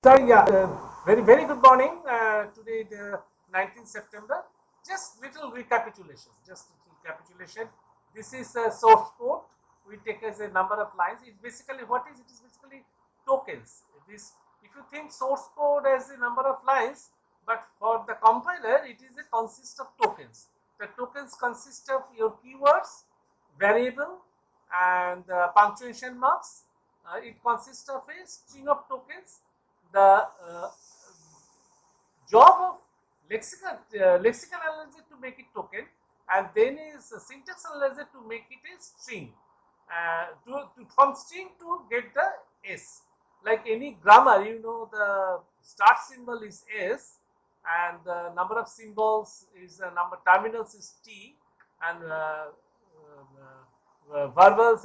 So yeah, very good morning. Today the 19th September. Just little recapitulation. Just little recapitulation. This is a source code. We take as a number of lines. It's basically what is it is basically tokens. This if you think source code as a number of lines, but for the compiler it is a consist of tokens. The tokens consist of your keywords, variable, and punctuation marks. It consists of a string of tokens. The job of lexical analyzer to make it token, and then is a syntax analyzer to make it a string. From string to get the s. Like any grammar, you know the start symbol is s, and the number of symbols is a number terminals is t, and verbals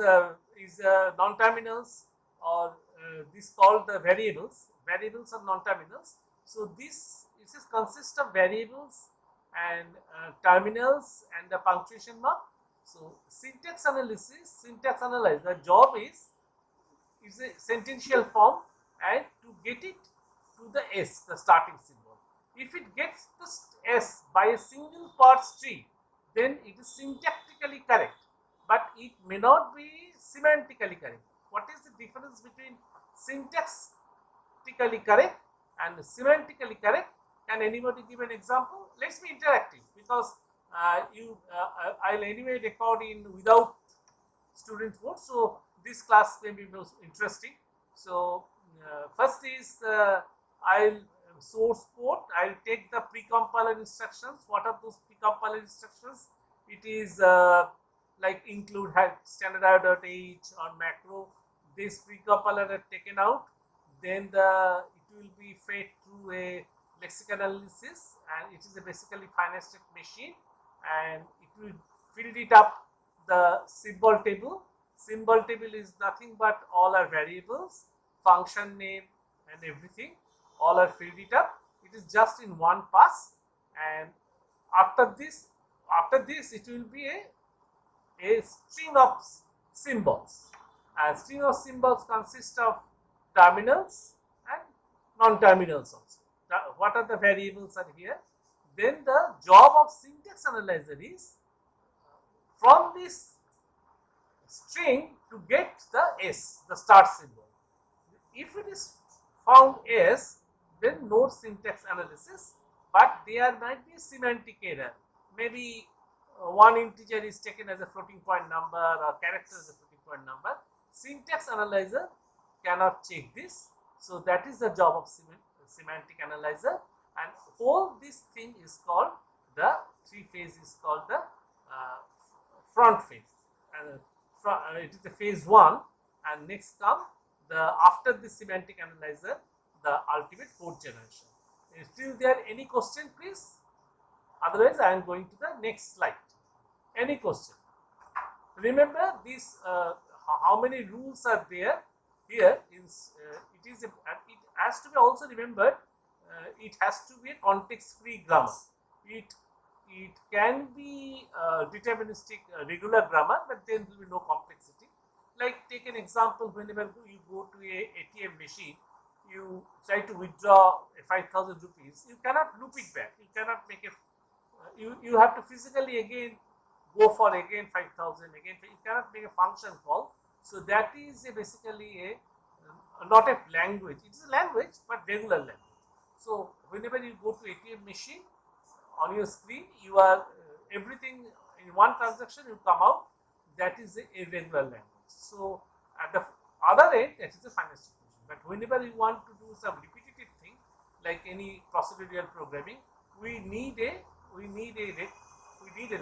is non-terminals, or this called the variables. Variables are non-terminals. So this is consist of variables and terminals and the punctuation mark. So syntax analysis, syntax analyze. The job is a sentential form, and to get it to the s, the starting symbol. If it gets the s by a single part tree, then it is syntactically correct, but it may not be semantically correct. What is the difference between syntactically correct and semantically correct? Can anybody give an example? Let's be interactive, because I'll anyway record in without student vote, so this class may be most interesting. So first is I'll source code. I'll take the precompiler instructions. What are those precompiler instructions? It is like include standard.h or macro. This precompiler are taken out, then it will be fed through a lexical analysis, and it is a basically finite state machine, and it will fill it up the symbol table. Symbol table is nothing but all are variables, function name, and everything. All are filled it up. It is just in one pass, and after this, it will be a string of symbols. And string of symbols consist of terminals and non-terminals also. What are the variables are here? Then the job of syntax analyzer is from this string to get the s, the start symbol. If it is found s, then no syntax analysis, but there might be semantic error. Maybe one integer is taken as a floating point number, or character as a floating point number. Syntax analyzer cannot check this. So that is the job of semantic analyzer, and whole this thing is called the three phase is called the front phase. And it is the phase 1, and next come the after the semantic analyzer, the ultimate code generation. Is still there any question, please? Otherwise, I am going to the next slide. Any question? Remember this. How many rules are there? Here is it has to be also remembered. It has to be a context-free grammar. It can be deterministic regular grammar, but then there will be no complexity. Like take an example. Whenever you go to a ATM machine, you try to withdraw 5,000 rupees. You cannot loop it back. You cannot make a you have to physically again go for again 5,000 again. You cannot make a function call. So that is basically a not a language. It is a language, but regular language. So whenever you go to ATM machine, on your screen, you are everything in one transaction. You come out. That is a regular language. So at the other end, that is a finite state machine. But whenever you want to do some repetitive thing, like any procedural programming, we need a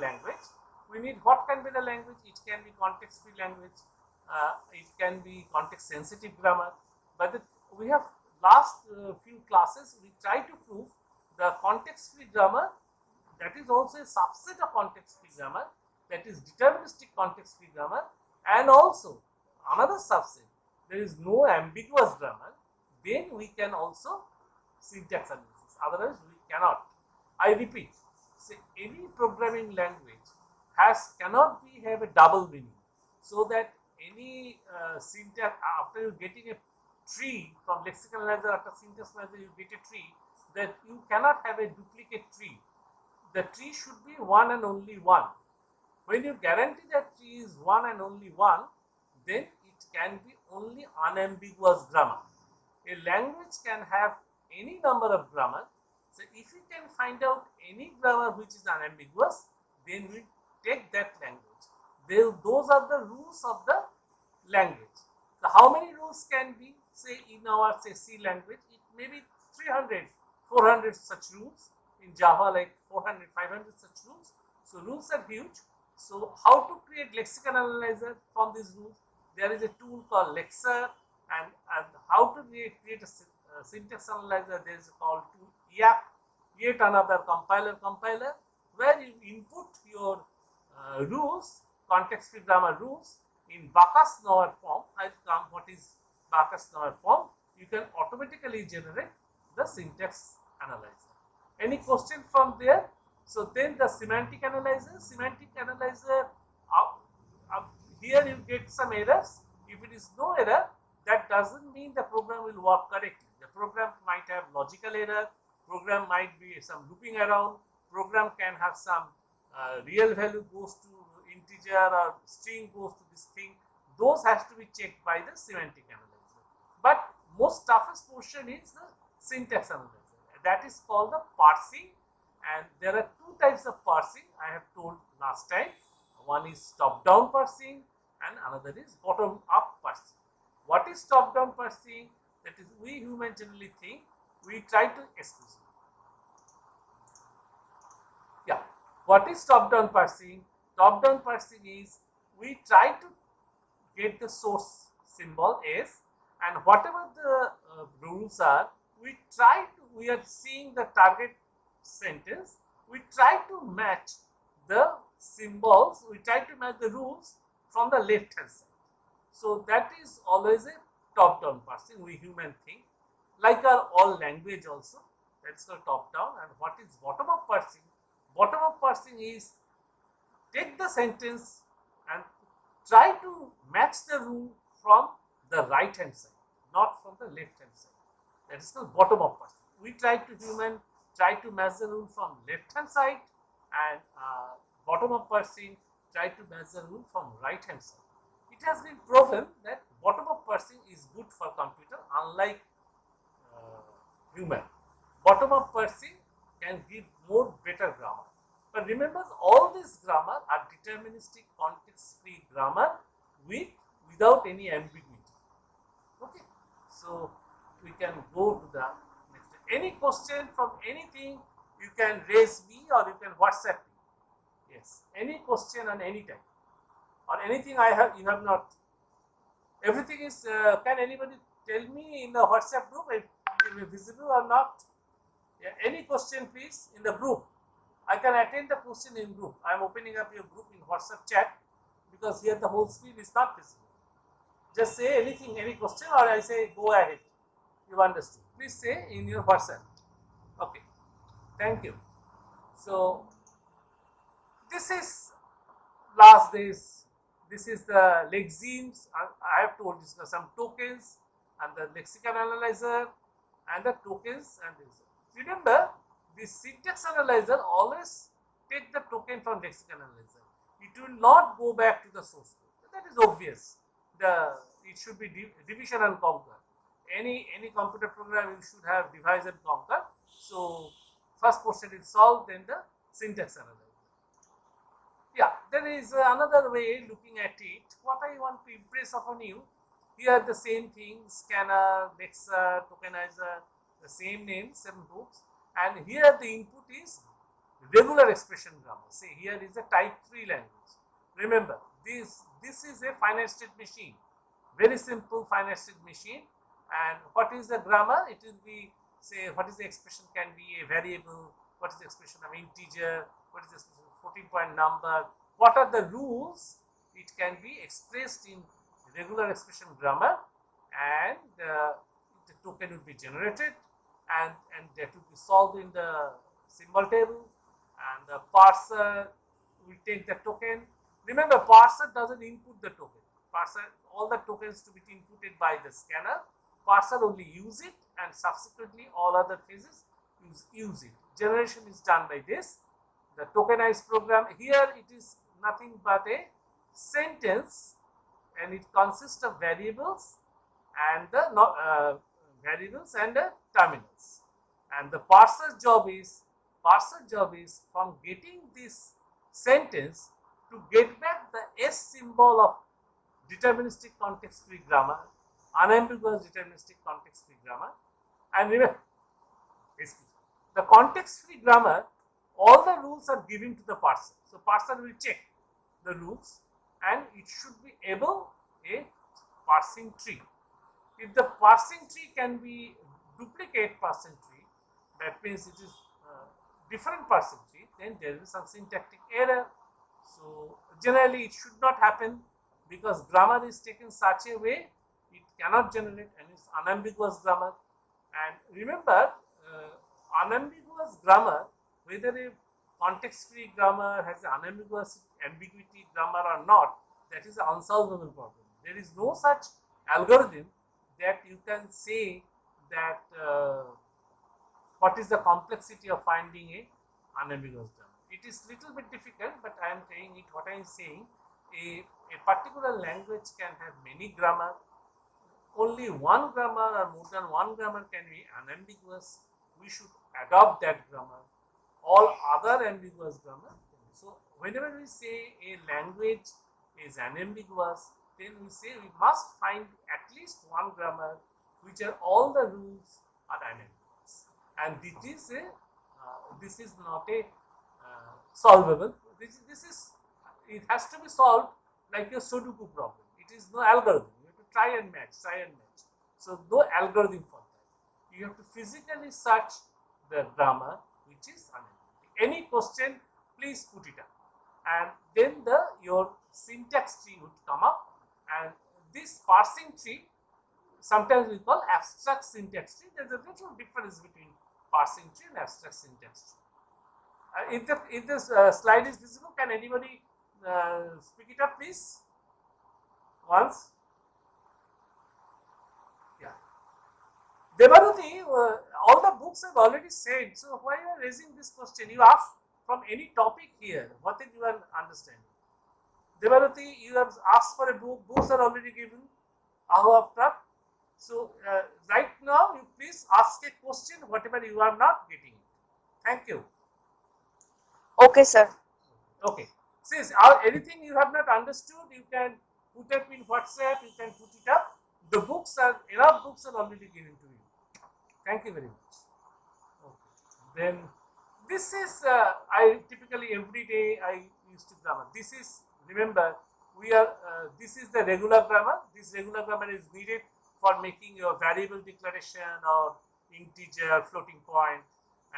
language. We need what can be the language? It can be context-free language. It can be context-sensitive grammar. But we have last few classes we try to prove the context-free grammar, that is also a subset of context-free grammar, that is deterministic context-free grammar, and also another subset, there is no ambiguous grammar. Then we can also syntax analysis. Otherwise, we cannot. I repeat, say any programming language cannot have a double meaning, so that any syntax after you getting a tree from lexical analyzer after syntax analyzer, you get a tree, that you cannot have a duplicate tree. The tree should be one and only one. When you guarantee that tree is one and only one, then it can be only unambiguous grammar. A language can have any number of grammar. So if you can find out any grammar which is unambiguous, then we take that language. Those are the rules of the language. So how many rules can be, say, in our C language? It may be 300, 400 such rules. In Java, like 400, 500 such rules. So rules are huge. So how to create lexical analyzer from these rules? There is a tool called Lexer, and how to create a syntax analyzer, there is a called tool YAC, yet another compiler, where you input your rules, context-free grammar rules in Bacchus-Naur form. I'll come what is Bacchus-Naur form. You can automatically generate the syntax analyzer. Any question from there? So then the semantic analyzer, here you get some errors. If it is no error, that doesn't mean the program will work correctly. The program might have logical error, program might be some looping around, program can have some real value goes to integer or string goes to this thing. Those has to be checked by the semantic analyzer. But most toughest portion is the syntax analyzer. That is called the parsing, and there are two types of parsing I have told last time. One is top-down parsing and another is bottom-up parsing. What is top-down parsing? That is, we humans generally think, we try to, excuse me. Yeah, what is top-down parsing? Top-down parsing is, we try to get the source symbol S, and whatever the rules are, we are seeing the target sentence, we try to match the symbols, we try to match the rules from the left hand side. So that is always a top-down parsing, we human think. Like our all language also, that's the top-down. And what is bottom-up parsing? Bottom-up parsing is, take the sentence and try to match the rule from the right hand side, not from the left hand side. That is called bottom-up parsing. We try to match the rule from left hand side, and bottom-up parsing try to match the rule from right hand side. It has been proven that bottom-up parsing is good for computer, unlike human. Bottom-up parsing can give more better grammar. But remember, all this grammar are deterministic context-free grammar without any ambiguity. Okay, so we can go to the next. Any question from anything, you can raise me or you can WhatsApp me. Yes, any question on any time or anything you have not. Everything is. Can anybody tell me in the WhatsApp group if it is visible or not? Yeah, any question please in the group. I can attend the question in group. I am opening up your group in WhatsApp chat because here the whole screen is not visible. Just say anything, any question, or I say go ahead. You understood? Please say in your WhatsApp. Okay. Thank you. So this is last days. This is the lexemes. I have told you some tokens and the lexical analyzer and the tokens and this. Remember, the syntax analyzer always take the token from lexical analyzer. It will not go back to the source code. That is obvious. It should be division and conquer. Any computer program you should have divide and conquer. So first portion is solved, then the syntax analyzer. Yeah, there is another way looking at it. What I want to impress upon you, here the same thing, scanner, lexer, tokenizer, the same name, same books, and here the input is regular expression grammar. See, here is a type 3 language. Remember, this is a finite state machine, very simple finite state machine. And what is the grammar? It will be, say, what is the expression can be a variable, what is the expression of integer, what is the expression of floating point number, what are the rules? It can be expressed in regular expression grammar, and the token will be generated, and that will be solved in the symbol table, and the parser will take the token. Remember, parser doesn't input the token. Parser, all the tokens to be inputted by the scanner, parser only use it, and subsequently all other phases use it. Generation is done by this. The tokenized program, here it is nothing but a sentence, and it consists of variables and the variables and the terminals. And the parser job is from getting this sentence to get back the S symbol of deterministic context-free grammar, unambiguous deterministic context-free grammar. And remember, the context-free grammar, all the rules are given to the parser. So parser will check the rules and it should be able a parsing tree. If the parsing tree can be duplicate parsing tree, that means it is different parsing tree, then there is some syntactic error. So generally it should not happen, because grammar is taken such a way it cannot generate, and it's unambiguous grammar. And remember, unambiguous grammar, whether a context-free grammar has an ambiguity grammar or not, that is an unsolvable problem. There is no such algorithm that you can say that what is the complexity of finding a unambiguous grammar. It is little bit difficult, but I am saying it. What I am saying, a particular language can have many grammar. Only one grammar or more than one grammar can be unambiguous. We should adopt that grammar. All other ambiguous grammar. So whenever we say a language is unambiguous, then we say we must find at least one grammar which are all the rules are unambiguous, and this is not a solvable. It has to be solved like a Sudoku problem. It is no algorithm. You have to try and match. So no algorithm for that. You have to physically search the grammar which is unambiguous. Any question, please put it up, and then your syntax tree would come up. And this parsing tree, sometimes we call abstract syntax tree. There is a little difference between parsing tree and abstract syntax tree. If this slide is visible, can anybody speak it up, please? Once. Yeah. Devaruti, all the books have already said. So why are you raising this question? You ask from any topic here. What did you understand? Devaruti, you have asked for a book. Books are already given. After. So right now, you please ask a question, whatever you are not getting it. Thank you. Okay, sir. Okay. Since anything you have not understood, you can put up in WhatsApp. You can put it up. The books enough books are already given to you. Thank you very much. Okay. Then this is I typically every day I used to grammar. This is, remember, this is the regular grammar. This regular grammar is needed for making your variable declaration or integer floating point,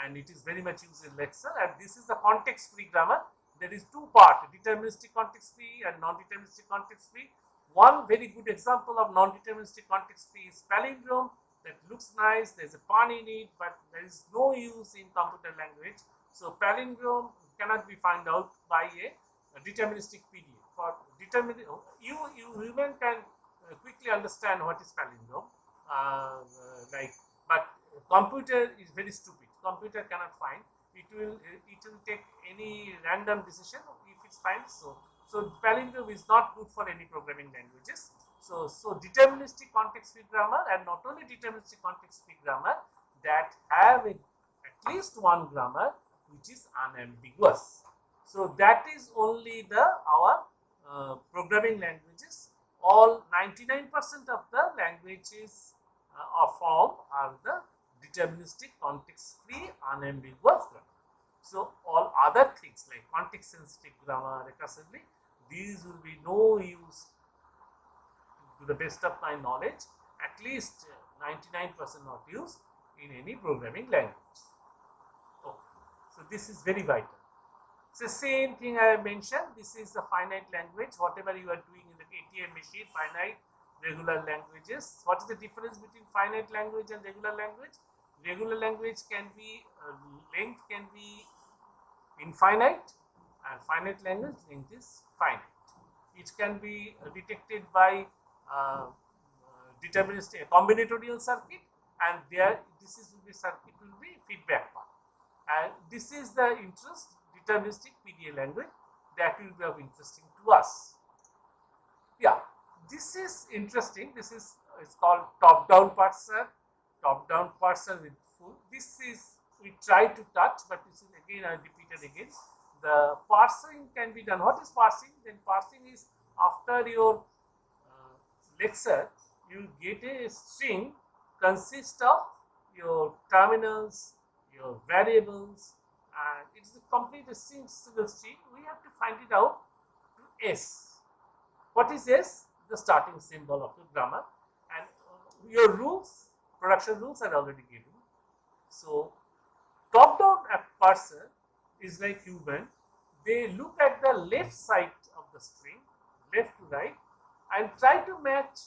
and it is very much used in lecture. And this is the context-free grammar. There is two parts: deterministic context-free and non-deterministic context-free. One very good example of non-deterministic context-free is palindrome. That looks nice. There's a pun in it, but there is no use in computer language. So palindrome cannot be found out by a deterministic PDF. For deterministic, you even can quickly understand what is palindrome. But computer is very stupid. Computer cannot find. It will take any random decision if it finds. So palindrome is not good for any programming languages. So deterministic context-free grammar, and not only deterministic context-free grammar, that have at least one grammar which is unambiguous. So that is only our programming languages. All 99% of the languages of form are the deterministic context-free unambiguous grammar. So all other things like context-sensitive grammar, recursively, these will be no use to the best of my knowledge. At least 99% not used in any programming language. Okay. So this is very vital. So same thing I have mentioned. This is the finite language. Whatever you are doing in the ATM machine, finite, regular languages. What is the difference between finite language and regular language? Regular language can be length can be infinite, and finite language length is finite. It can be detected by deterministic combinatorial circuit, and there this is will be circuit will be feedback part, and this is the interest deterministic PDA language that will be of interesting to us. Yeah, this is interesting. This is it's called top-down parser. Top-down parser with full. This is we try to touch, but this is again I repeated again. The parsing can be done. What is parsing? Then parsing is after your lecture, you get a string consist of your terminals, your variables, and it's a complete single string. We have to find it out to S. What is S? The starting symbol of your grammar, and your rules, production rules are already given. So top-down parser is like human. They look at the left side of the string, left to right, and try to match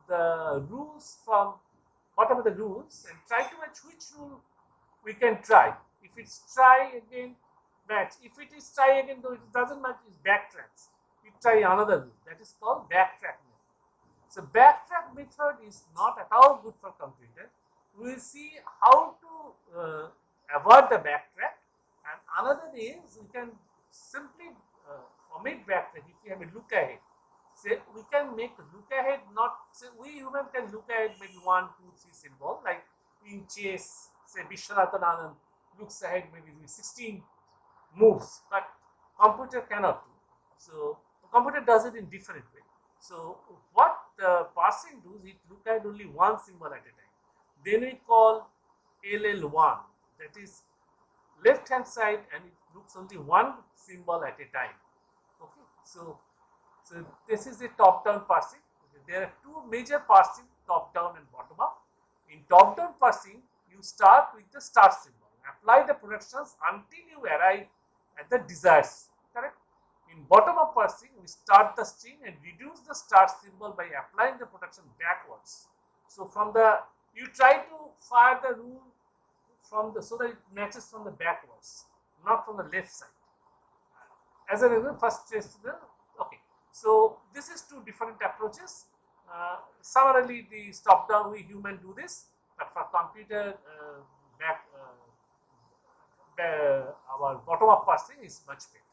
the rules from whatever the rules, and try to match which rule we can try. If it's try again, match. If it is try again, though it doesn't match, it's backtracks. We try another rule. That is called backtrack method. So backtrack method is not at all good for computer. We will see how to avoid the backtrack, and another is we can simply omit backtrack if we have a look ahead. Say we can make look ahead, not say we human can look ahead maybe 1, 2, 3 symbol, like in chess, say Vishwanathan Anand looks ahead maybe with 16 moves, but computer cannot do. So the computer does it in different way. So what the parsing does, it look at only one symbol at a time. Then we call LL1, that is left hand side, and it looks only one symbol at a time. Okay, so this is a top-down parsing. Okay, there are two major parsing, top-down and bottom-up. In top-down parsing, you start with the start symbol, apply the productions until you arrive at the desired string, correct? In bottom-up parsing, we start the string and reduce the start symbol by applying the production backwards. So from the you try to fire the rule from the so that it matches from the backwards, not from the left side. As a result, first test the okay. So this is two different approaches. Summarily, the top down we human do this, but for computer our bottom up parsing is much better.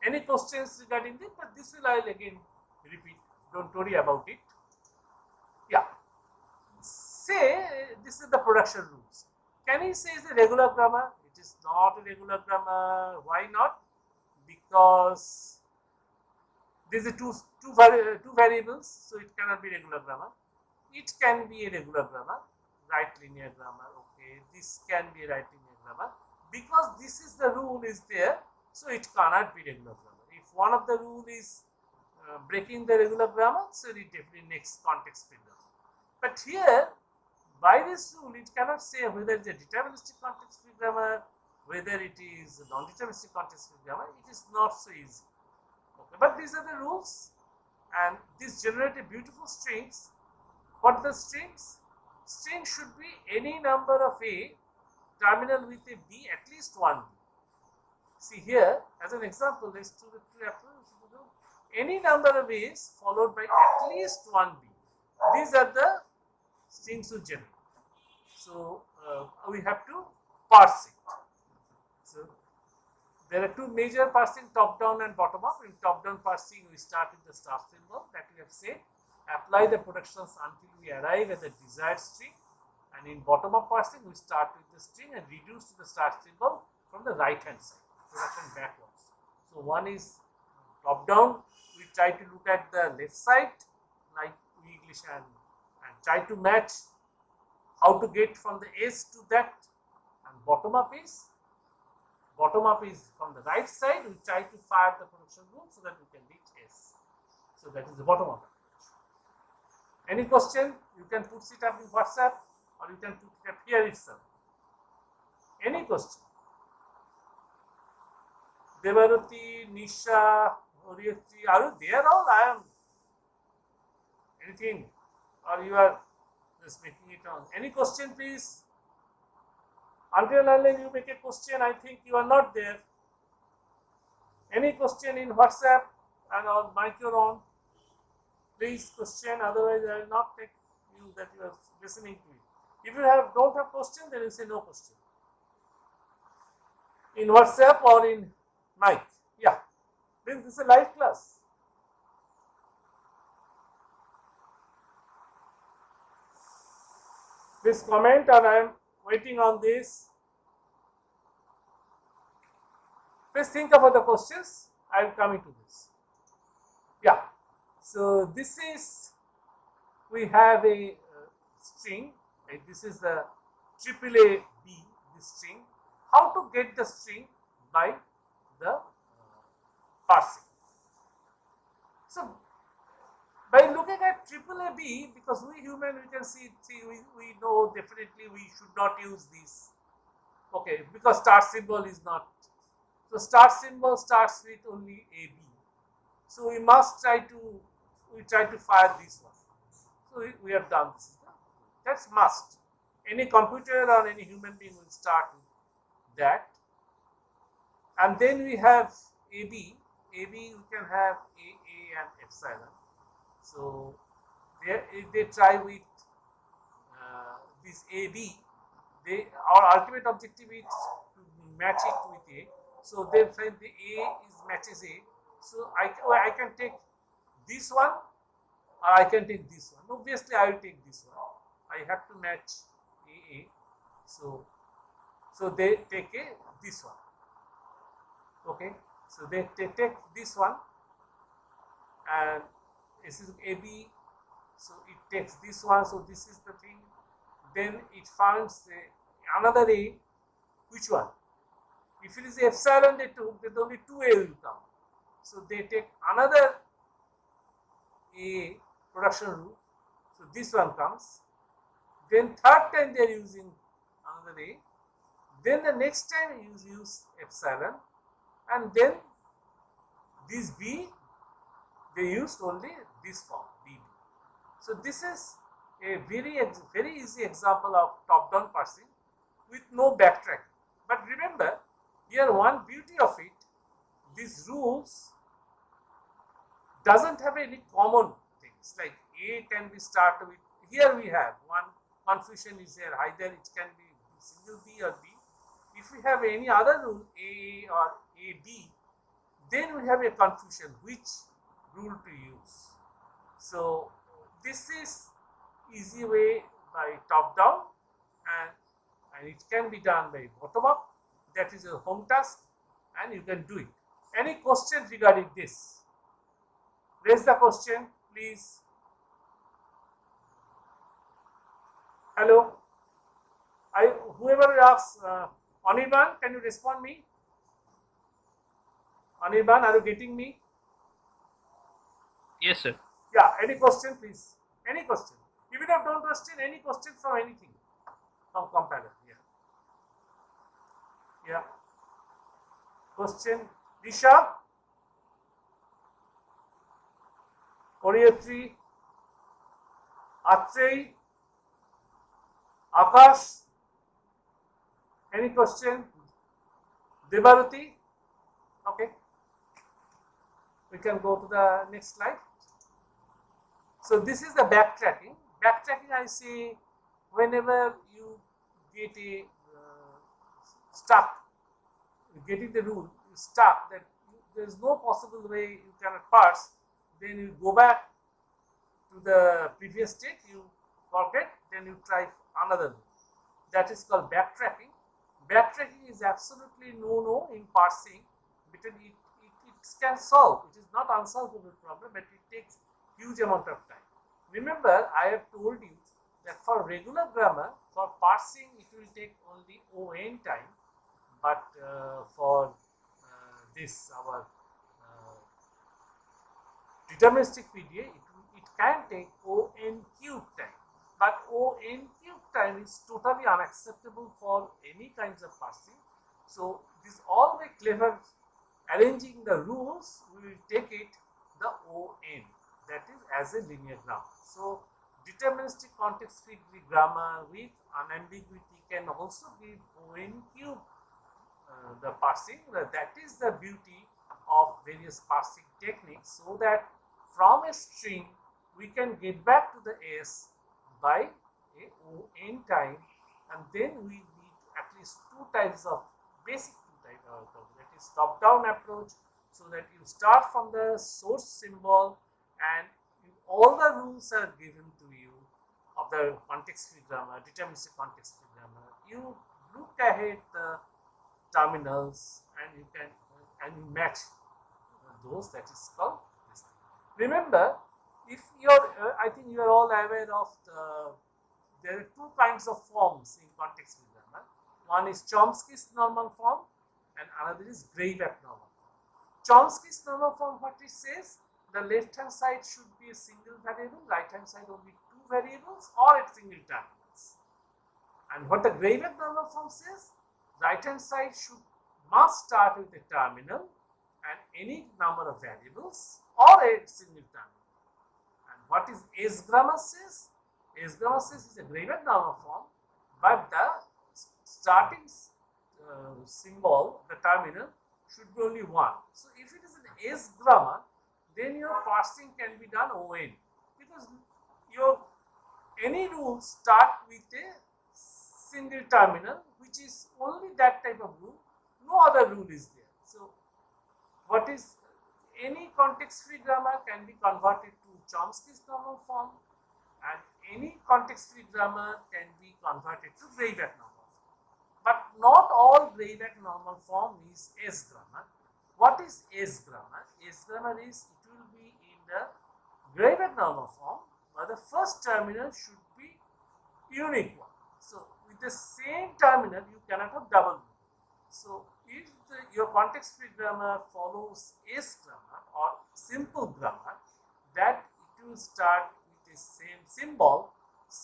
Any questions regarding this? But this will I will again repeat. Don't worry about it. Yeah. Say this is the production rules. Can we say it's a regular grammar? It is not a regular grammar. Why not? Because these are two variables, so it cannot be regular grammar. It can be a regular grammar, right linear grammar. Okay, this can be a right linear grammar because this is the rule is there, so it cannot be regular grammar. If one of the rule is breaking the regular grammar, so it definitely next context free grammar. But here, by this rule, it cannot say whether it is a deterministic context free grammar, whether it is non-deterministic context free grammar. It is not so easy. Okay, but these are the rules, and these generate a beautiful strings. What are the strings? String should be any number of A terminal with a B, at least one B. See here, as an example, let's do the two approaches. Any number of A's followed by at least one B. These are the strings we generate. So we have to parse it. So there are two major parsing, top down and bottom up. In top down parsing, we start with the start symbol that we have said, apply the productions until we arrive at the desired string, and in bottom up parsing, we start with the string and reduce to the start symbol from the right hand side, production backwards. So one is top down, we try to look at the left side like English and try to match how to get from the S to that, and bottom up is from the right side, we try to fire the production rule so that we can reach S. So that is the bottom up approach. Any question? You can put it up in WhatsApp or you can put it up here itself. Any question? Devarati, Nisha, Oriyati, are you there all? I am. Anything? Or you are just making it on. Any question, please? Until you make a question, I think you are not there. Any question in WhatsApp and on mic you're on? Please question, otherwise I will not take you that you are listening to it. If you don't have question, then you say no question. In WhatsApp or in mic. Yeah. This is a live class. Please comment, and I am waiting on this. Please think about the questions. I will come into this. Yeah. So this is, we have a string. This is the AAA B, this string. How to get the string by the parsing. So by looking at AAA B, because we human, we can see we know definitely we should not use this. Okay, because star symbol is not. So star symbol starts with only AB. So we must try to fire this one. So we have done this. That's must. Any computer or any human being will start with that. And then we have AB. AB we can have AA and epsilon. So they try with this AB. Our ultimate objective is to match it with A. So they find the A matches A. So I can take this one, or I can take this one. Obviously, I will take this one. I have to match AA. So they take this one. Okay. So they take this one, and this is AB. So it takes this one. So this is the thing. Then it finds another A. Which one? If it is epsilon they took, then only 2A will come. So they take another A production rule. So this one comes. Then third time they are using another A. Then the next time you use epsilon, and then this B, they used only this form, BB. So this is a very easy example of top-down parsing with no backtracking. But remember, here one beauty of it, these rules doesn't have any common things, like A can be started with, here we have one confusion is here, either it can be single B or B. If we have any other rule, A or AB, then we have a confusion which rule to use. So this is easy way by top down, and it can be done by bottom up. That is a home task, and you can do it. Any questions regarding this? Raise the question, please. Hello. Whoever asks, Anirban, can you respond me? Anirban, are you getting me? Yes, sir. Yeah. Any question, please? Any question? If you don't question, any question from anything from compiler? Yeah. Yeah. Question, Disha, Orietri, Atrey, Akash. Any question? Devaruti? Okay. We can go to the next slide. So this is the backtracking. Backtracking, I say, whenever you get a stuck, getting the rule, you stuck, that there is no possible way you cannot parse, then you go back to the previous state, you forget, then you try another rule. That is called backtracking. Backtracking is absolutely no in parsing, because it can solve. It is not unsolvable problem, but it takes huge amount of time. Remember, I have told you that for regular grammar, for parsing, it will take only ON time, but for this our deterministic PDA, it can take ON cube time. But ON cube time is totally unacceptable for any kinds of parsing. So this all by clever arranging the rules, we will take it the ON, that is as a linear grammar. So deterministic context free grammar with unambiguity can also give ON cube the parsing. That is the beauty of various parsing techniques, so that from a string we can get back to the S by a n time, and then we need at least two types of basic approach, that is top down approach, so that you start from the source symbol and all the rules are given to you of the context free grammar, deterministic context free grammar. You look ahead the terminals and you can match those, that is called this thing. Remember, if you're I think you are all aware of there are two kinds of forms in context free grammar. One is Chomsky's normal form and another is Greivak normal form. Chomsky's normal form, what it says, the left hand side should be a single variable, right hand side only two variables or a single terminals. And what the Greivak normal form says, right hand side must start with a terminal and any number of variables or a single terminal. And what is S grammar says? S grammar says is a Greivak normal form, but the starting symbol, the terminal, should be only one. So if it is an S grammar, then your parsing can be done ON, because your any rule start with a single terminal, which is only that type of rule. No other rule is there. So what is any context free grammar can be converted to Chomsky's normal form, and any context free grammar can be converted to Greivak normal form. But not all Greivak normal form is S grammar. What is S grammar? S grammar is, it will be in the Greivak normal form, but the first terminal should be unique one. So with the same terminal you cannot have double rule. So if your context free grammar follows S grammar or simple grammar, that it will start with the same symbol,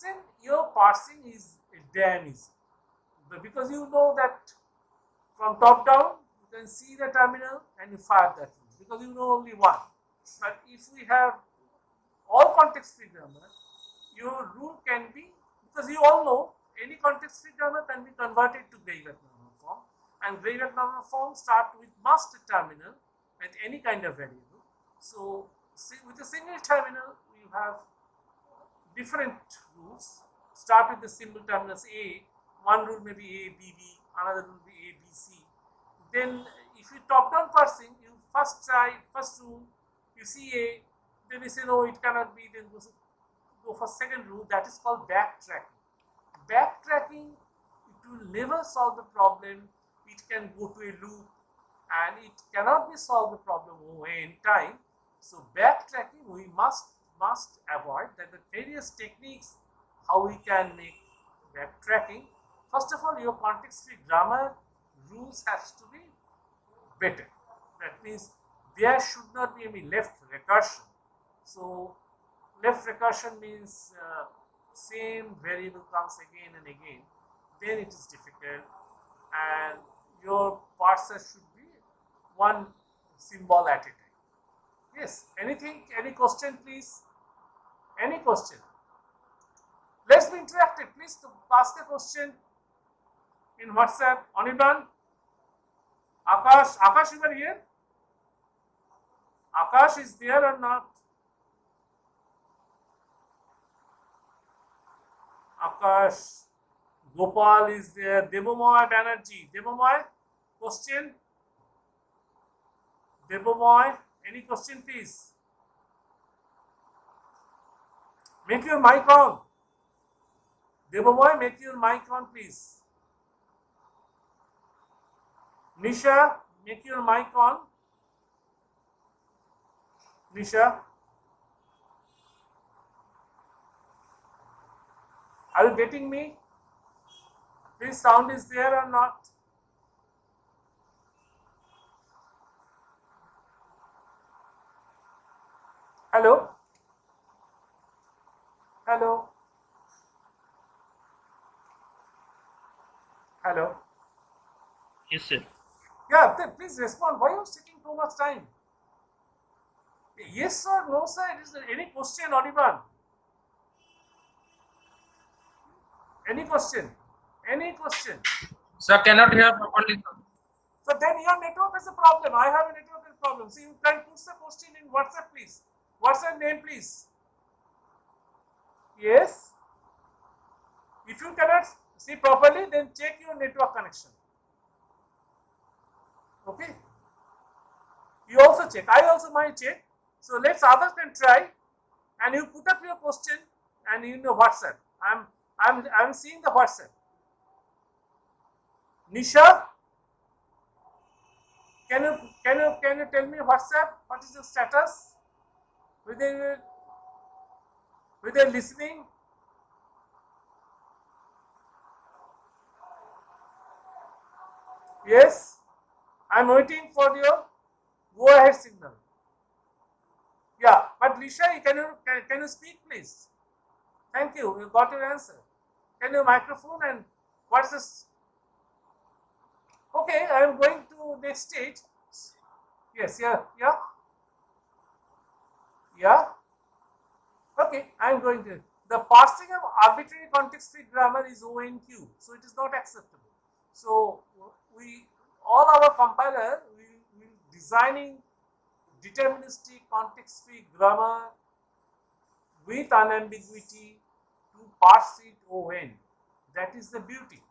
then your parsing is damn easy, because you know that from top down you can see the terminal and you fire that rule, because you know only one. But if we have all context free grammar, your rule can be, because you all know any context free grammar can be converted to Greivak normal form, and Greivak normal form start with must terminal and any kind of variable. So with a single terminal you have different rules. Start with the simple terminals A. One rule may be A, B, B, another rule be A, B, C. Then if you top down parsing, you first rule, you see A, then you say no, it cannot be, then go for second rule, that is called backtracking. Backtracking, it will never solve the problem. It can go to a loop and it cannot be solved the problem in time. So backtracking, we must avoid that. The various techniques how we can make backtracking. First of all, your context free grammar rules has to be better. That means there should not be any left recursion. So left recursion means same variable comes again and again, then it is difficult, and your parser should be one symbol at a time. Yes, anything, any question please? Any question? Let's be interactive, please, to ask a question in WhatsApp. Anirban, Akash, you are here? Akash is there or not? Akash, Gopal is there. Devamoy Banerjee. Devamoy, question? Devamoy, any question please? Make your mic on. Devamoy, make your mic on please. Nisha, make your mic on. Nisha. Are you getting me? Please, sound is there or not? Hello? Hello? Hello? Yes, sir. Yeah, please respond. Why are you taking too much time? Yes sir, no sir, is there any question, Audiban? Any question? Any question? Sir, cannot hear properly. So then your network is a problem. I have a network problem. So you can put the question in WhatsApp, please. What's your name, please? Yes? If you cannot see properly, then check your network connection. Okay. You also check. I also might check. So let's others can try, and you put up your question and in your WhatsApp. I'm seeing the WhatsApp. Nisha, can you tell me WhatsApp? What is your status? Whether listening? Yes, I'm waiting for your go ahead signal. Yeah, but Lisha, can you speak please? Thank you. You got your answer. Can you microphone and what's this? Okay, I am going to next stage. Yes, yeah. Okay, I am going to. The parsing of arbitrary context-free grammar is ONQ, so it is not acceptable. So all our compiler, we designing deterministic context-free grammar with unambiguity to parse it ON. That is the beauty.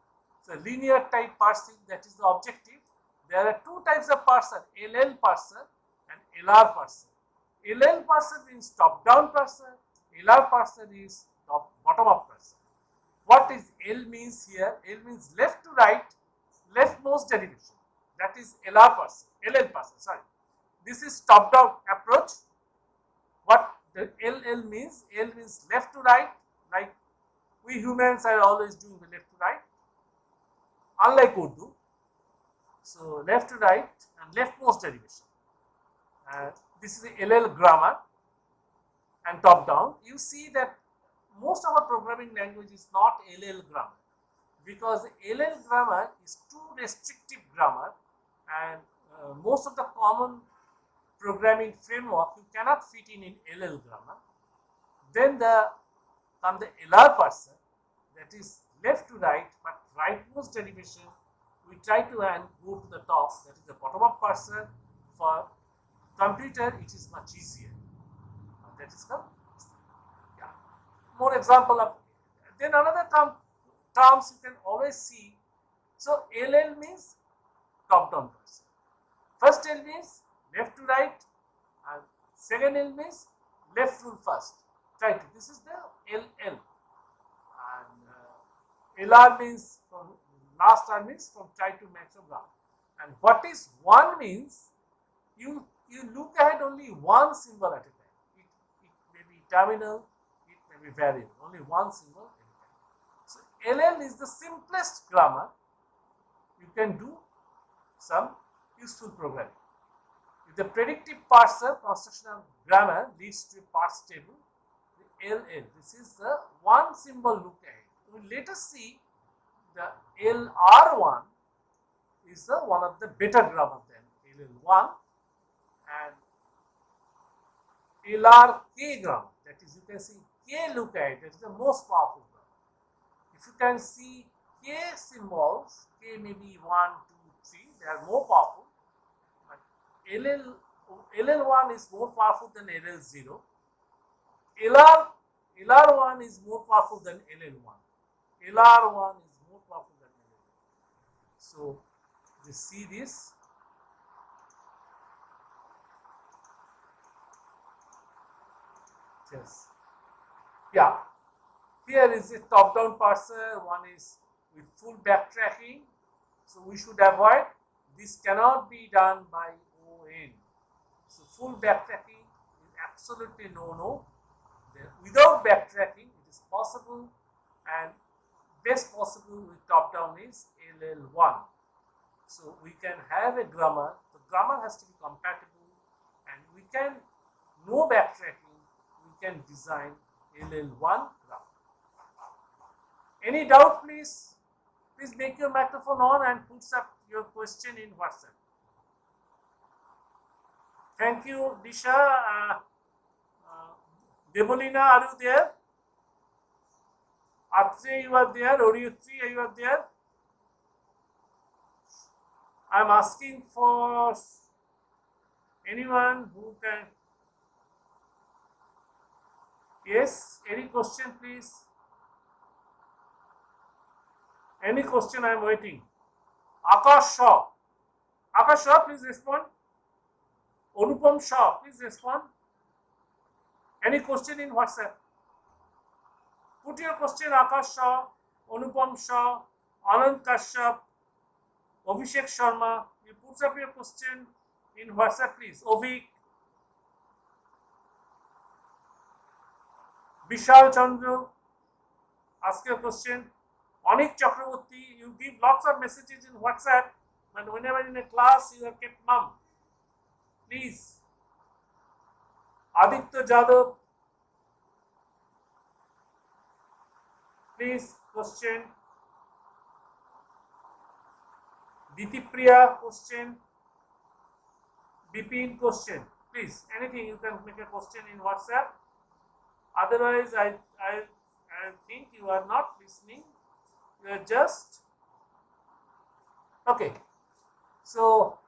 So linear type parsing, that is the objective. There are two types of parser, LL parser and LR parser. LL parser means top-down parser, LR parser is bottom-up parser. What is L means here? L means left to right, leftmost derivation. That is LR parser, LL parser, sorry. This is top-down approach. What the LL means? L means left to right, like we humans are always doing the left to right, unlike Urdu. So left to right and leftmost derivation. This is the LL grammar and top down. You see that most of our programming language is not LL grammar because LL grammar is too restrictive grammar, and most of the common programming framework you cannot fit in LL grammar. Then the LR parser, that is left to right but rightmost derivation. We try to go to the top, that is the bottom-up parser. For computer, it is much easier. That is the more example of. Then another terms you can always see. So LL means top-down parser. First L means left to right, and second L means left rule first. Try to. This is the LL, and LR means from last term means from try to maximum round. And what is one means you look at only one symbol at a time. It may be terminal, it may be variable, only one symbol at a time. So LL is the simplest grammar. You can do some useful programming. If the predictive parser construction of grammar leads to a parse table, the LL, this is the one symbol look ahead. Let us see the LR1 is one of the better grammar than LL1, and LRK grammar, that is you can see K look ahead, that is the most powerful grammar. If you can see K symbols, K may be 1, 2, 3, they are more powerful. LL1 is more powerful than LL0. LR1 is more powerful than LL1. LR1 is more powerful than LL1. So you see this. Yes. Yeah. Here is a top-down parser. One is with full backtracking. So we should avoid. This cannot be done by ON. So full backtracking is absolutely no. Without backtracking, it is possible, and best possible with top-down is LL1. So we can have a grammar. The grammar has to be compatible, and we can, no backtracking, we can design LL1 grammar. Any doubt, please? Please make your microphone on and put up your question in WhatsApp. Thank you, Disha. Debolina, are you there? Atre, you are there. Oriyutri, you are there. I am asking for anyone who can. Yes, any question, please? Any question? I am waiting. Akash Shah. Akash Shah, please respond. Anupam Shah, please respond. Any question in WhatsApp? Put your question, Akash Shah, Anupam Shah, Anand Kashyap, Abhishek Sharma. You put up your question in WhatsApp, please. Ovik, Vishal Chandra, ask your question. Anik Chakraborty, you give lots of messages in WhatsApp, but whenever in a class you have kept mum. Please. Aditya Jadhav, please, question. Ditipriya, question. Bipin, question. Please, anything you can make a question in WhatsApp. Otherwise, I think you are not listening. You are just okay. So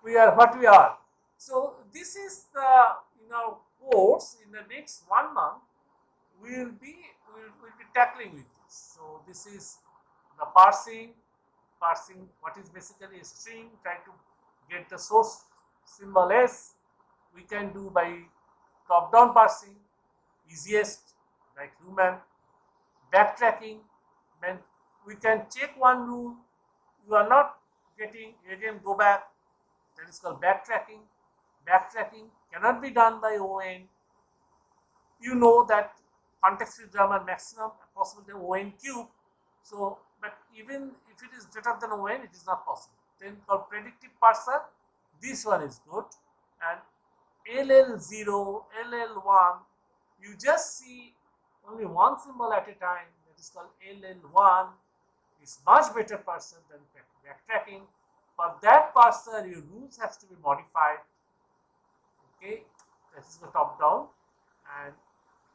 we are what we are. So this is the in our course. In the next 1 month, we'll be tackling with this. So this is the parsing what is basically a string. Try to get the source symbol S. We can do by top-down parsing, easiest like human. Backtracking, when we can check one rule, you are not getting, again go back. That is called backtracking. Backtracking cannot be done by ON. You know that context-free grammar maximum possible ON cube. So, but even if it is greater than ON, it is not possible. Then called predictive parser. This one is good. And LL0, LL1, you just see only one symbol at a time. That is called LL1. Is much better parser than backtracking. For that parser, your rules has to be modified. Okay, this is the top down, and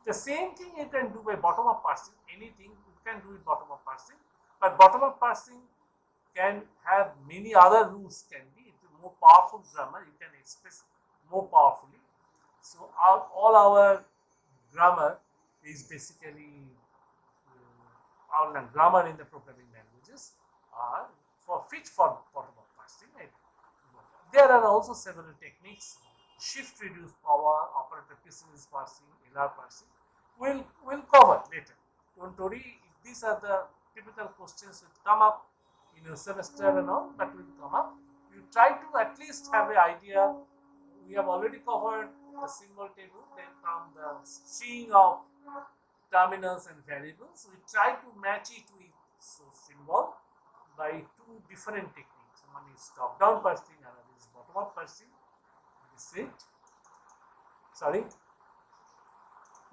the same thing you can do by bottom up parsing. Anything you can do with bottom up parsing, but bottom up parsing can have many other rules. Can be more powerful grammar. You can express more powerfully. So all our grammar is basically our grammar in the programming languages are fit for bottom up parsing. There are also several techniques. Shift reduce power, operator precedence parsing, LR parsing. We'll cover later. Don't worry, these are the typical questions that come up in your semester and all, that will come up. You try to at least have an idea. We have already covered the symbol table, then come the string of terminals and variables. We try to match it with symbol by two different techniques. One is top-down parsing, another is bottom-up parsing. It. Sorry.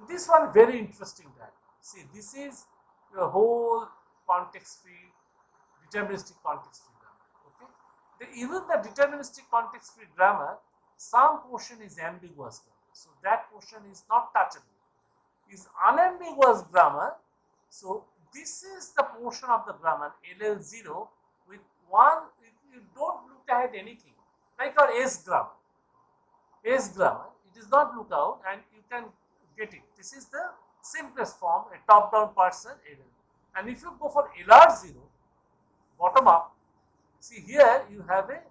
This one very interesting diagram. See, this is your whole context-free, deterministic context-free grammar. Okay. Even the deterministic context-free grammar, some portion is ambiguous grammar. So that portion is not touchable. Is unambiguous grammar. So this is the portion of the grammar LL0 with one. You don't look at anything like our S grammar. S grammar, it is not look out and you can get it. This is the simplest form, a top-down parser LL. And if you go for LR0, bottom up, see here you have a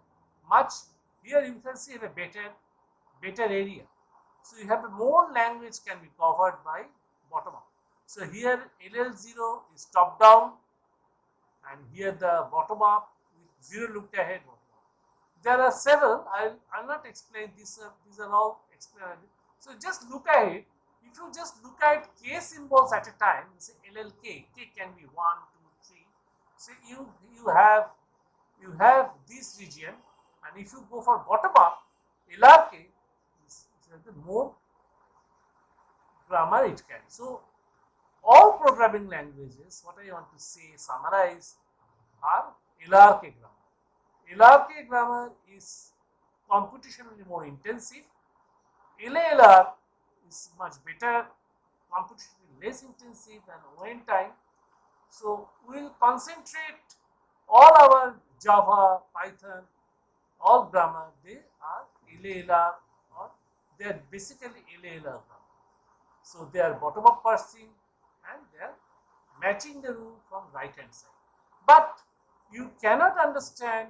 much, here you can see a better area. So you have a more language can be covered by bottom up. So here LL0 is top down and here the bottom up with 0 looked ahead. There are several. I'll not explain this. These are all explained. So just look at it. If you just look at K symbols at a time, say LLK, K can be 1, 2, 3. So you have this region, and if you go for bottom up, LRK is the more grammar it can. So all programming languages, what I want to say, summarize, are LRK grammar. LRK grammar is computationally more intensive. LALR is much better, computationally less intensive and ON time. So we will concentrate all our Java, Python, all grammar, they are LALR or they are basically LALR grammar. So they are bottom up parsing and they are matching the rule from right hand side. But you cannot understand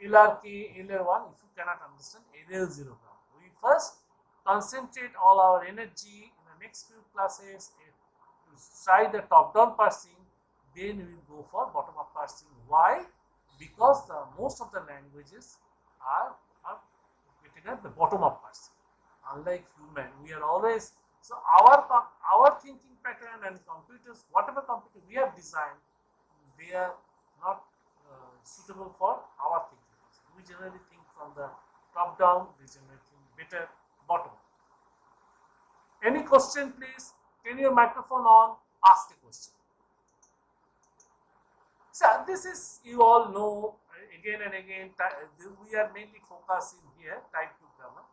LRK, LR1 if you cannot understand LL0 grammar. We first concentrate all our energy in the next few classes to try the top-down parsing, then we will go for bottom-up parsing. Why? Because most of the languages are getting at the bottom-up parsing. Unlike human, we are always, so our thinking pattern and computers, whatever computer we have designed, they are not suitable for our thinking. We generally think from the top down, we generally think better bottom. Any question, please? Turn your microphone on, ask a question. So this is, you all know, again and again, we are mainly focusing here, type 2 grammar.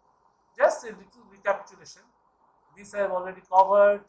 Just a little recapitulation. This I have already covered.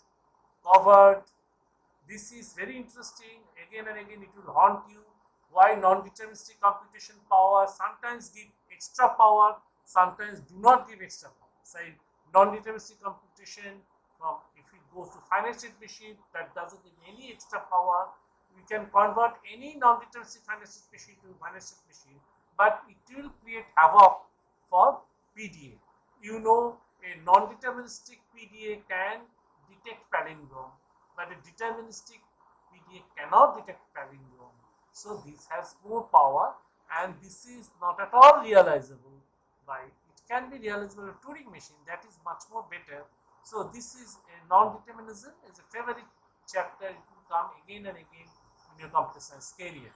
This is very interesting. Again and again, it will haunt you. Why non-deterministic computation power sometimes give extra power, sometimes do not give extra power. Say non-deterministic computation, from if it goes to finite state machine, that doesn't give any extra power. We can convert any non-deterministic finite state machine to finite state machine, but it will create havoc for PDA. You know, a non-deterministic PDA can detect palindrome, but a deterministic PDA cannot detect palindrome. So this has more power, and this is not at all realizable by, it can be realizable in a Turing machine, that is much more better. So this is a non-determinism, is a favorite chapter, it will come again and again in your computer science career.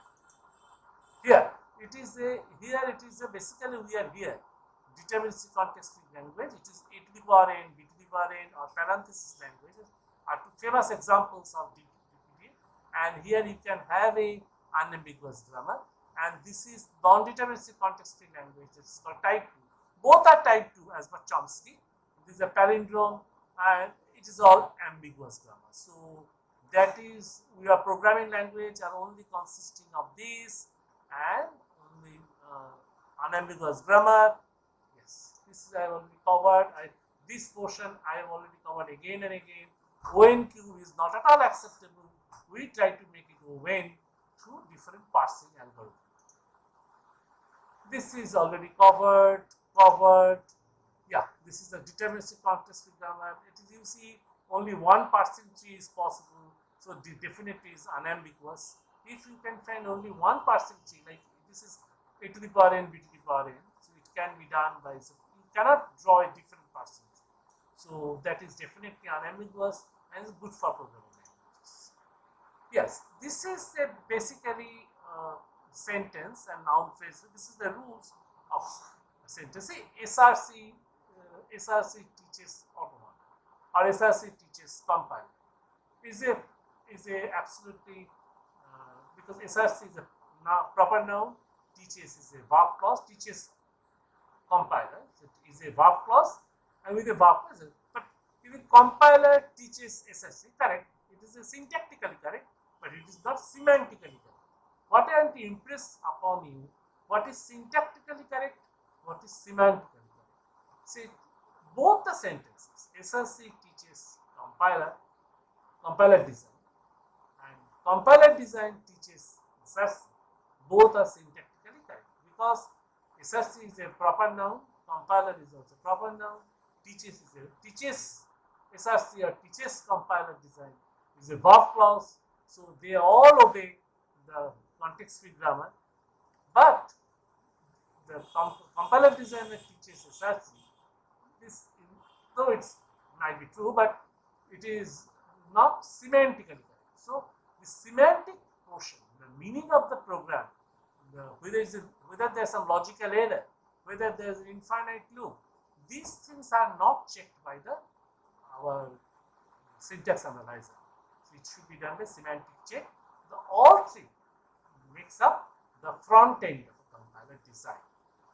Here it is basically we are here, deterministic context free language, it is A to the power n, B to the power n, or parenthesis languages are two famous examples of DPD, and here you can have a unambiguous grammar, and this is non-deterministic context free language, it's called type 2. Both are type 2 as per Chomsky. This is a palindrome and it is all ambiguous grammar. So that is, your programming language are only consisting of this and only unambiguous grammar. Yes, this is I have already covered. This portion I have already covered again and again. ONQ is not at all acceptable. We try to make it ON through different parsing algorithms. This is already covered. Yeah, this is a deterministic context free grammar. It is, you see, only one parsing tree is possible, so definitely is unambiguous. If you can find only one parsing tree, like this is A to the power n, B to the power n, so it can be done by, so you cannot draw a different parsing tree. So that is definitely unambiguous and is good for programming languages. Yes, this is a basically sentence and noun phrase. This is the rules of a sentence. See, SRC teaches automata, or SRC teaches compiler. Is a absolutely because SRC is a proper noun. Teaches is a verb clause. Teaches compiler, so it is a verb clause, and with a verb clause. But even compiler teaches SRC, correct? It is a syntactically correct, but it is not semantically correct. What I want to impress upon you, what is syntactically correct, what is semantically correct. See, both the sentences, SRC teaches compiler design, and compiler design teaches SRC. Both are syntactically correct because SRC is a proper noun, compiler is also proper noun, teaches SRC or teaches compiler design is a verb clause, so they all obey the context free grammar, but the compiler designer teaches SRC. This, though it might be true, but it is not semantically correct. So the semantic portion, the meaning of the program, whether there's some logical error, whether there's an infinite loop, these things are not checked by our syntax analyzer. So it should be done by semantic check. All three makes up the front end of a compiler design,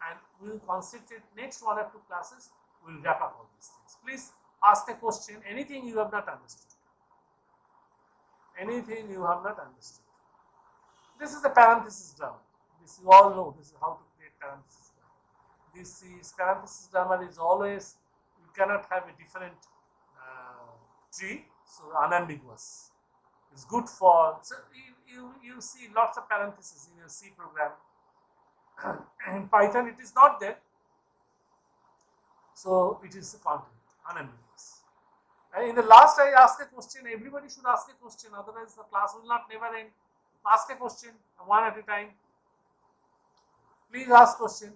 and we will concentrate next 1 or 2 classes. We will wrap up all these things. Please ask a question. Anything you have not understood. Anything you have not understood. This is the parenthesis grammar. This you all know. This is how to create parenthesis grammar. This is parenthesis grammar is always, you cannot have a different tree, so unambiguous. It's good for, so you see lots of parentheses in your C program. In Python it is not there, so it is content, unambiguous. And in the last I asked a question, everybody should ask a question, otherwise the class will not never end. Ask a question one at a time. Please ask question.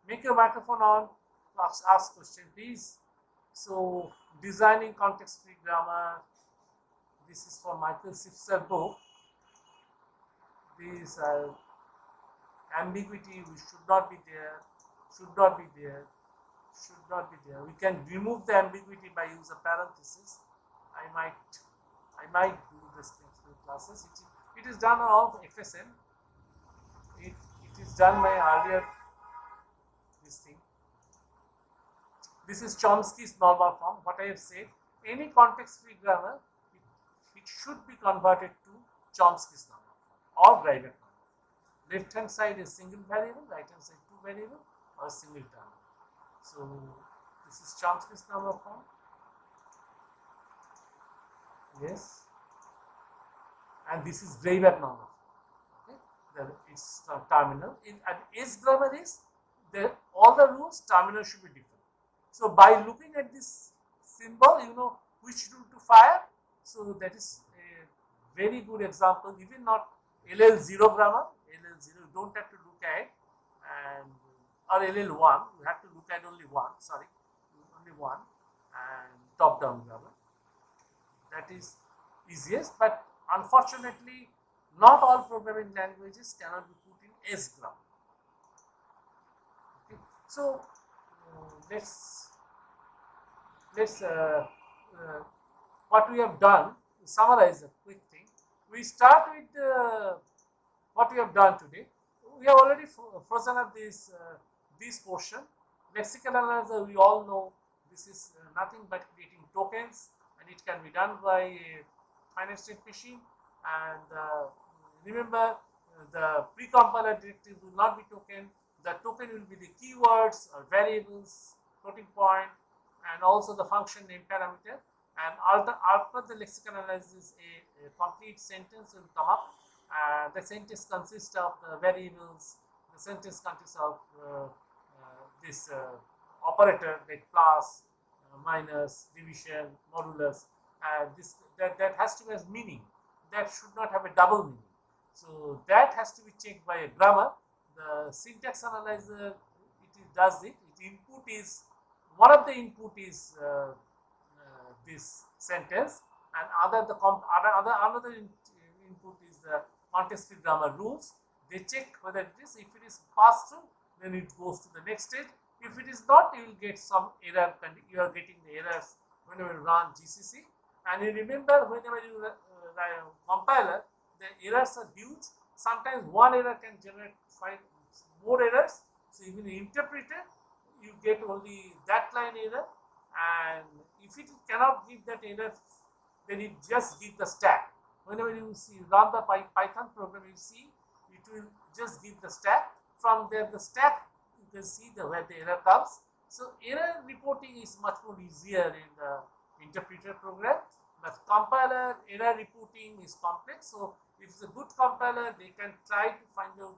Make your microphone on. Ask question, please. So designing context-free grammar. This is from Michael Sipser book. This ambiguity which should not be there, should not be there, should not be there. We can remove the ambiguity by use of parenthesis. I might do this next few classes. It is done of FSM. It is done by earlier this thing. This is Chomsky's normal form. What I have said, any context-free grammar, it should be converted to Chomsky's normal form or Greiber normal form. Left hand side is single variable, right hand side two variable or single term. So this is Chomsky's normal form. Yes. And this is Greiber normal form. Okay. It's terminal. And S grammar is all the rules terminal should be different. So by looking at this symbol, you know which rule to fire. So that is a very good example. Even not LL0 grammar, LL0 you don't have to look at, and or LL1 you have to look at only one. Sorry, only one, and top-down grammar. That is easiest, but unfortunately, not all programming languages cannot be put in S grammar. Okay. So let's what we have done. Summarize a quick thing. We start with what we have done today. We have already frozen up this portion. Lexical analyzer, we all know this is nothing but creating tokens, and it can be done by a finite state machine. And remember, the pre-compiler directive will not be token. The token will be the keywords or variables, floating point, and also the function name parameter. And after the lexical analysis, a complete sentence will come up. The sentence consists of the variables. The sentence consists of this operator like plus, minus, division, modulus. That has to have meaning. That should not have a double meaning. So that has to be checked by a grammar. The syntax analyzer does it. Its input is one of the input is this sentence, and another input is the context-free grammar rules. They check whether it is. If it is passed through, then it goes to the next stage. If it is not, you will get some error. You are getting the errors whenever you run GCC. And you remember, whenever you compiler, the errors are huge. Sometimes one error can generate 5 more errors. So even the interpreter, you get only that line error, and if it cannot give that error, then it just give the stack. Whenever you run the Python program, you see it will just give the stack. From there, the stack you can see where the error comes. So error reporting is much more easier in the interpreter program, but compiler error reporting is complex. So if it's a good compiler, they can try to find out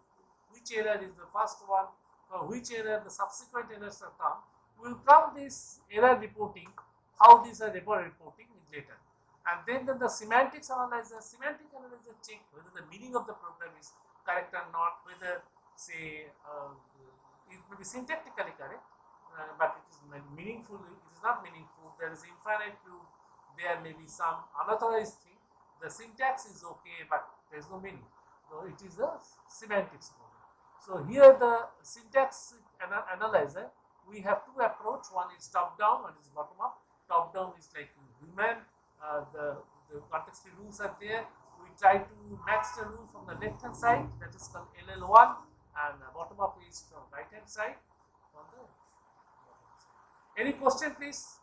which error is the first one, or which error the subsequent errors have come. Will come this error reporting, how these are reporting later. And then the semantics analyzer check whether the meaning of the program is correct or not, whether say it may be syntactically correct, but it is meaningful, it is not meaningful, there is infinite loop, there may be some unauthorized thing. The syntax is okay, but there is no meaning. So it is a semantics program. So here the syntax analyzer, we have two approach. One is top down, one is bottom up. Top down is like human. The context-free rules are there. We try to match the rule from the left hand side, that is called LL1, and bottom up is from right hand side. Any question, please?